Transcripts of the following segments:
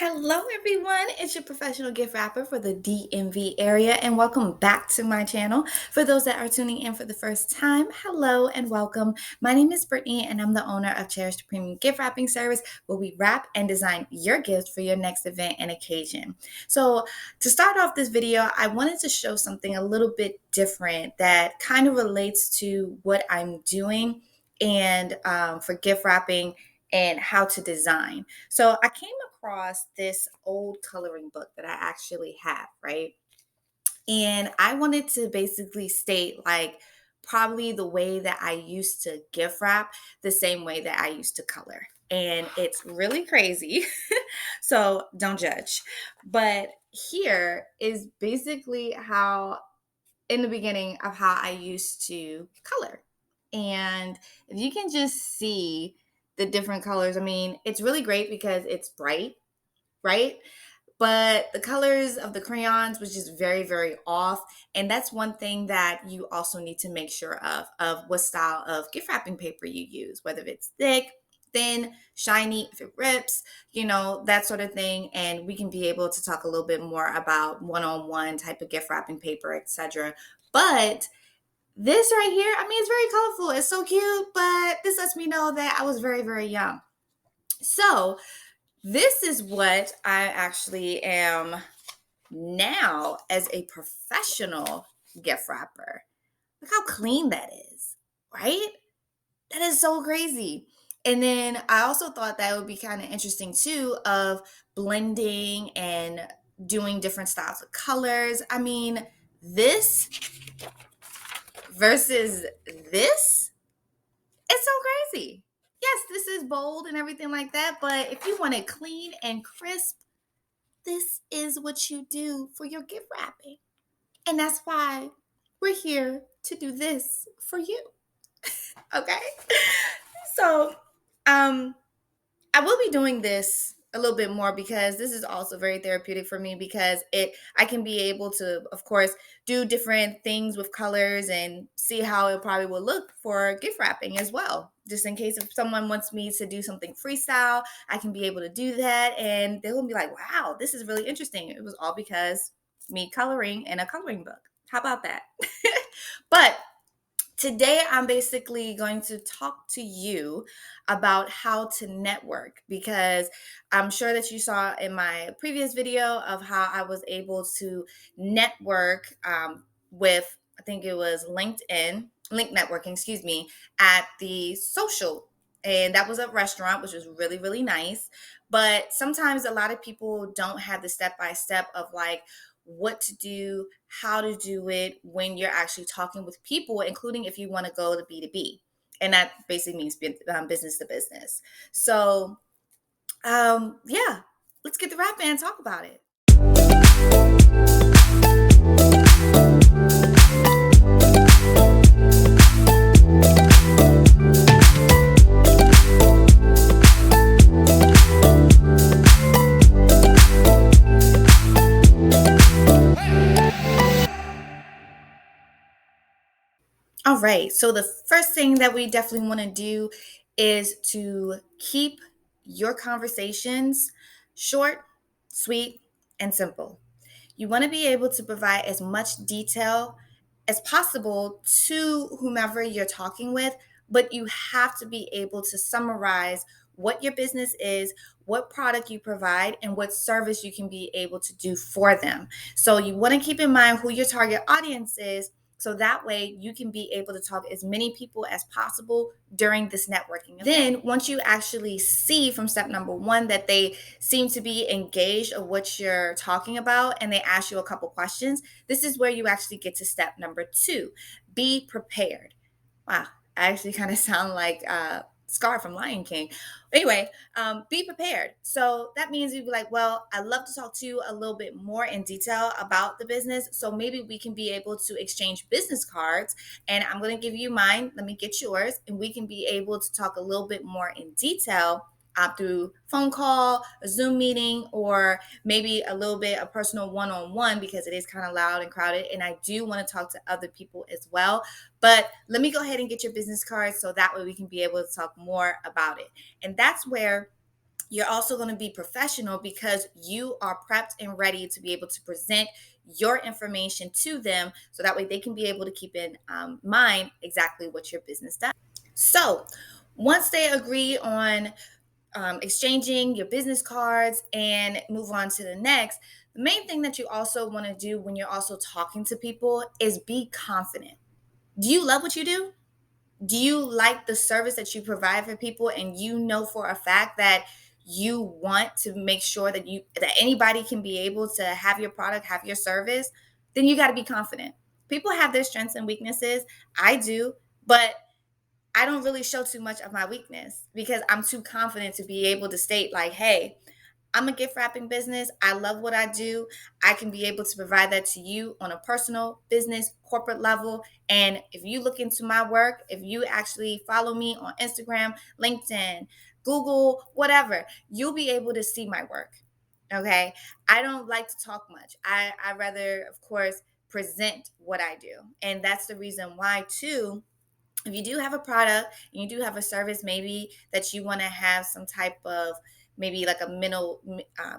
Hello, everyone. It's your professional gift wrapper for the DMV area, and welcome back to my channel. For those that are tuning in for the first time, hello and welcome. My name is Brittany, and I'm the owner of Cherished Premium Gift Wrapping Service, where we wrap and design your gift for your next event and occasion. So, to start off this video, I wanted to show something a little bit different that kind of relates to what I'm doing and for gift wrapping and how to design. So I came across this old coloring book that I actually have, right? And I wanted to basically state like probably the way that I used to gift wrap, the same way that I used to color. And it's really crazy. So don't judge. But here is basically how, in the beginning, of how I used to color. And if you can just see the different colors, I mean, it's really great because it's bright, right? But the colors of the crayons was just very, very off. And that's one thing that you also need to make sure of what style of gift wrapping paper you use, whether it's thick, thin, shiny, if it rips, that sort of thing. And we can be able to talk a little bit more about one-on-one type of gift wrapping paper, etc. But this right here, I mean, it's very colorful. It's so cute, but this lets me know that I was very, very young. So this is what I actually am now as a professional gift wrapper. Look how clean that is, right? That is so crazy. And then I also thought that would be kind of interesting too of blending and doing different styles of colors. I mean, this versus this, it's so crazy. Yes, this is bold and everything like that, but if you want it clean and crisp, this is what you do for your gift wrapping. And that's why we're here to do this for you. Okay? So, um I will be doing this a little bit more because this is also very therapeutic for me because I can be able to, of course, do different things with colors and see how it probably will look for gift wrapping as well. Just in case if someone wants me to do something freestyle, I can be able to do that and they'll be like, wow, this is really interesting. It was all because me coloring in a coloring book. How about that? But today, I'm basically going to talk to you about how to network because I'm sure that you saw in my previous video of how I was able to network with, I think it was link networking, excuse me, at the social. And that was a restaurant, which was really, really nice. But sometimes a lot of people don't have the step by step of like, what to do, how to do it when you're actually talking with people, including if you want to go to B2B. And that basically means business to business. So, yeah, let's get the wrap and talk about it. All right. So the first thing that we definitely want to do is to keep your conversations short, sweet, and simple. You want to be able to provide as much detail as possible to whomever you're talking with, but you have to be able to summarize what your business is, what product you provide, and what service you can be able to do for them. So you want to keep in mind who your target audience is. So that way you can be able to talk as many people as possible during this networking event. Then once you actually see from step number one that they seem to be engaged of what you're talking about and they ask you a couple questions, this is where you actually get to step number two. Be prepared. Wow, I actually kind of sound like Scar from Lion King. Anyway, be prepared. So that means you'd be like, well, I'd love to talk to you a little bit more in detail about the business. So maybe we can be able to exchange business cards and I'm going to give you mine. Let me get yours. And we can be able to talk a little bit more in detail through phone call, a Zoom meeting, or maybe a little bit a personal one-on-one because it is kind of loud and crowded. And I do want to talk to other people as well. But let me go ahead and get your business cards so that way we can be able to talk more about it. And that's where You're also going to be professional because you are prepped and ready to be able to present your information to them so that way they can be able to keep in mind exactly what your business does. So, once they agree on exchanging your business cards and move on to the next, the main thing that you also want to do when you're also talking to people is be confident. Do you love what you do? Do you like the service that you provide for people, and you know for a fact that you want to make sure that anybody can be able to have your product, have your service? Then you got to be confident. People have their strengths and weaknesses. I do, but I don't really show too much of my weakness because I'm too confident to be able to state, like, hey, I'm a gift wrapping business. I love what I do. I can be able to provide that to you on a personal, business, corporate level. And if you look into my work, if you actually follow me on Instagram, LinkedIn, Google, whatever, you'll be able to see my work. Okay. I don't like to talk much. I rather, of course, present what I do. And that's the reason why, too, if you do have a product and you do have a service maybe that you want to have some type of, maybe like a middle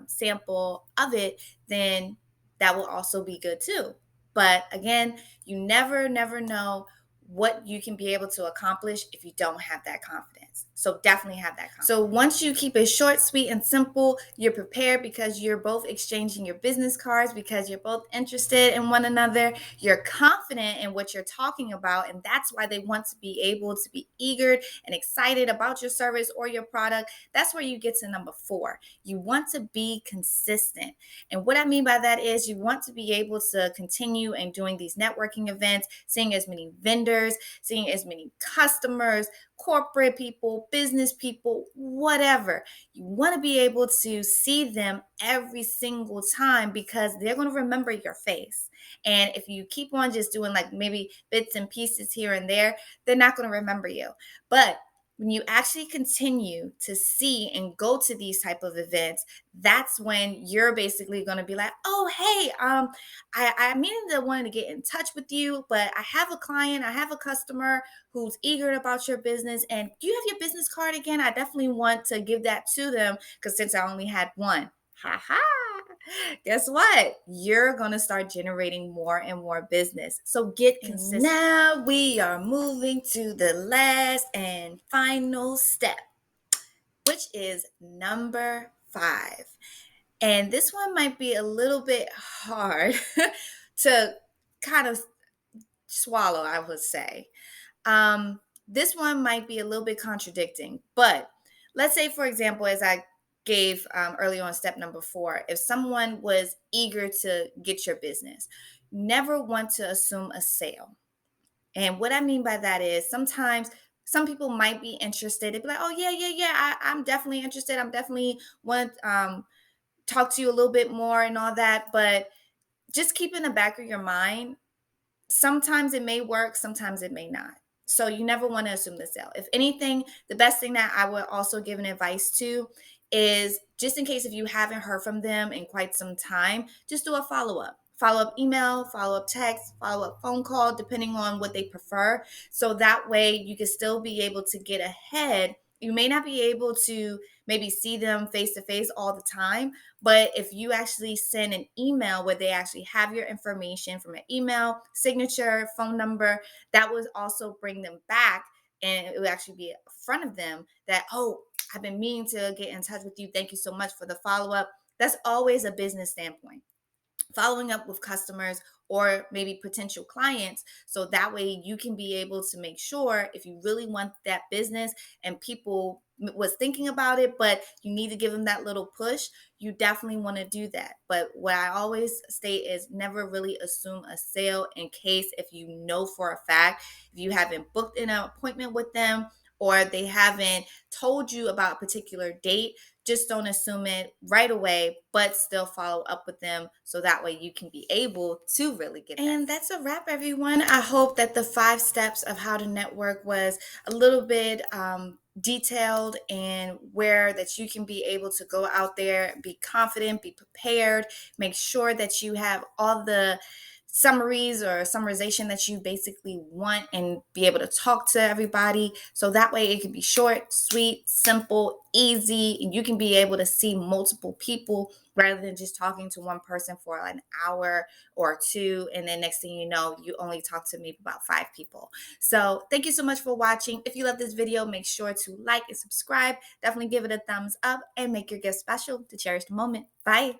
sample of it, then that will also be good too. But again, you never know what you can be able to accomplish if you don't have that confidence. So definitely have that confidence. So once you keep it short, sweet, and simple, you're prepared because you're both exchanging your business cards, because you're both interested in one another. You're confident in what you're talking about, and that's why they want to be able to be eager and excited about your service or your product. That's where you get to number 4. You want to be consistent. And what I mean by that is you want to be able to continue and doing these networking events, seeing as many vendors, seeing as many customers, corporate people, business people, whatever. You want to be able to see them every single time because they're going to remember your face. And if you keep on just doing like maybe bits and pieces here and there, they're not going to remember you. But when you actually continue to see and go to these type of events, that's when you're basically going to be like, oh, hey, I meaning to wanted to get in touch with you, but I have a client, I have a customer who's eager about your business. And do you have your business card again? I definitely want to give that to them because since I only had one. Ha ha. Guess what? You're going to start generating more and more business. So get consistent. Now we are moving to the last and final step, which is number 5. And this one might be a little bit hard to kind of swallow, I would say. This one might be a little bit contradicting, but let's say, for example, as I gave early on step number 4, if someone was eager to get your business, never want to assume a sale. And what I mean by that is sometimes some people might be interested. They'd be like, oh, yeah, I'm definitely interested. I'm definitely want to talk to you a little bit more and all that. But just keep in the back of your mind, sometimes it may work, sometimes it may not. So you never want to assume the sale. If anything, the best thing that I would also give an advice to is, just in case if you haven't heard from them in quite some time, just do a follow up email, follow up text, follow up phone call, depending on what they prefer. So that way you can still be able to get ahead. You may not be able to maybe see them face to face all the time, but if you actually send an email where they actually have your information from an email, signature, phone number, that would also bring them back, and it would actually be in front of them that, oh, I've been meaning to get in touch with you. Thank you so much for the follow up. That's always a business standpoint, following up with customers or maybe potential clients, so that way you can be able to make sure if you really want that business and people was thinking about it, but you need to give them that little push, you definitely want to do that. But what I always state is never really assume a sale, in case if you know for a fact, if you haven't booked an appointment with them or they haven't told you about a particular date, just don't assume it right away, but still follow up with them so that way you can be able to really get that. And that's a wrap, everyone. I hope that the 5 steps of how to network was a little bit detailed, and where that you can be able to go out there, be confident, be prepared, make sure that you have all the summaries or summarization that you basically want and be able to talk to everybody. So that way it can be short, sweet, simple, easy, and you can be able to see multiple people rather than just talking to one person for an hour or two. And then next thing you know, you only talk to maybe about 5 people. So thank you so much for watching. If you love this video, make sure to like and subscribe. Definitely give it a thumbs up and make your gift special to cherish the moment. Bye.